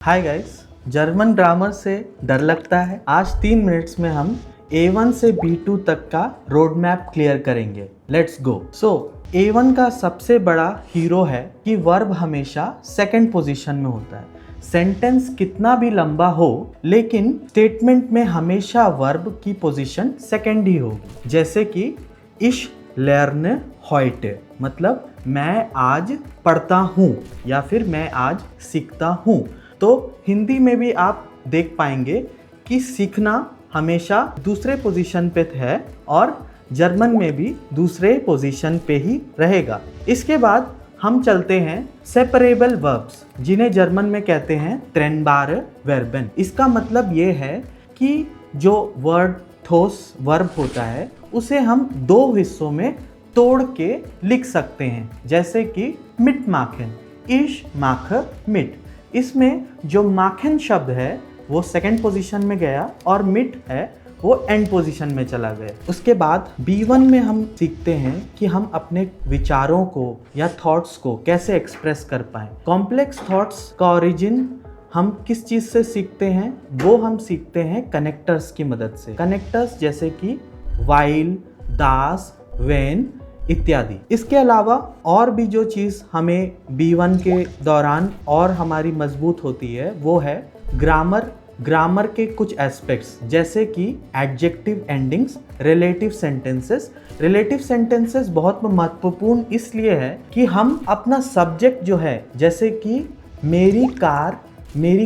Hi guys, German grammar से डर लगता है। आज 3 मिनट्स में हम A1 से B2 तक का रोड मैप क्लियर करेंगे। Let's go. A1 का सबसे बड़ा हीरो है कि वर्ब हमेशा सेकंड पोजीशन में होता है। सेंटेंस कितना भी लंबा हो लेकिन स्टेटमेंट में हमेशा वर्ब की पोजीशन सेकंड ही होगी। जैसे कि इश लर्न heute, मतलब मैं आज पढ़ता हूँ या फिर मैं आज सीखता हूँ। तो हिंदी में भी आप देख पाएंगे कि सीखना हमेशा दूसरे पोजीशन पे है और जर्मन में भी दूसरे पोजीशन पे ही रहेगा। इसके बाद हम चलते हैं सेपरेबल वर्ब्स, जिन्हें जर्मन में कहते हैं ट्रेनबारे वर्बेन। इसका मतलब ये है कि जो वर्ड ठोस वर्ब होता है उसे हम दो हिस्सों में तोड़ के लिख सकते हैं। जैसे कि मिट माखन, इश माख मिट। इसमें जो माखन शब्द है वो सेकंड पोजीशन में गया और मिट है वो एंड पोजीशन में चला गया। उसके बाद B1 में हम सीखते हैं कि हम अपने विचारों को या थॉट्स को कैसे एक्सप्रेस कर पाएं। कॉम्प्लेक्स थॉट्स का ओरिजिन हम किस चीज़ से सीखते हैं, वो हम सीखते हैं कनेक्टर्स की मदद से। कनेक्टर्स जैसे कि वाइल, दास, वेन इत्यादि। इसके अलावा और भी जो चीज़ हमें B1 के दौरान और हमारी मजबूत होती है वो है ग्रामर के कुछ एस्पेक्ट्स, जैसे कि adjective endings, relative sentences. Relative sentences बहुत महत्वपूर्ण इसलिए है कि हम अपना सब्जेक्ट जो है, जैसे कि मेरी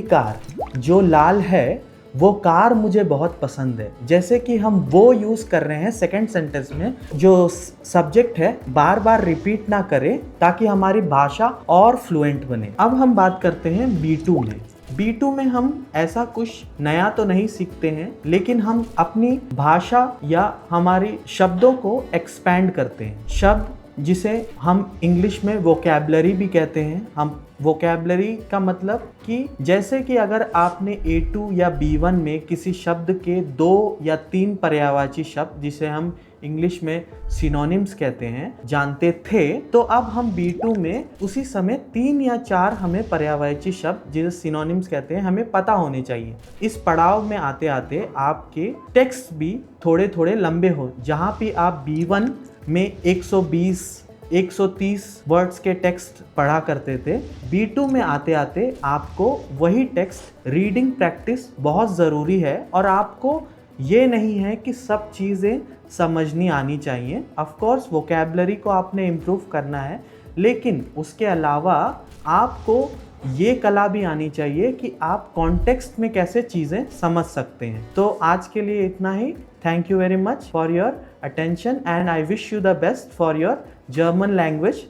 कार जो लाल है वो कार मुझे बहुत पसंद है, जैसे कि हम वो यूज़ कर रहे हैं सेकंड सेंटेंस में। जो सब्जेक्ट है बार बार रिपीट ना करें ताकि हमारी भाषा और फ्लुएंट बने। अब हम बात करते हैं B2 में। B2 में हम ऐसा कुछ नया तो नहीं सीखते हैं, लेकिन हम अपनी भाषा या हमारी शब्दों को एक्सपैंड करते हैं। शब्द जिसे हम इंग्लिश में वोकैबुलरी भी कहते हैं। हम वोकैबुलरी का मतलब कि जैसे कि अगर आपने A2 या B1 में किसी शब्द के 2 या 3 पर्यायवाची शब्द, जिसे हम इंग्लिश में सिनोनिम्स कहते हैं, जानते थे, तो अब हम B2 में उसी समय 3 या 4 हमें पर्यायवाची शब्द, जिसे सिनोनिम्स कहते हैं, हमें पता होने चाहिए। इस पड़ाव में आते आते आपके टेक्स्ट भी थोड़े थोड़े लंबे हो। जहाँ भी आप B1 में 120-130 वर्ड्स के टेक्स्ट पढ़ा करते थे, B2 में आते आते आपको वही टेक्स्ट रीडिंग प्रैक्टिस बहुत ज़रूरी है। और आपको ये नहीं है कि सब चीज़ें समझनी आनी चाहिए। ऑफ कोर्स वोकैबुलरी को आपने इम्प्रूव करना है, लेकिन उसके अलावा आपको ये कला भी आनी चाहिए कि आप कॉन्टेक्स्ट में कैसे चीज़ें समझ सकते हैं। तो आज के लिए इतना ही। Thank you very much for your attention and I wish you the best for your German language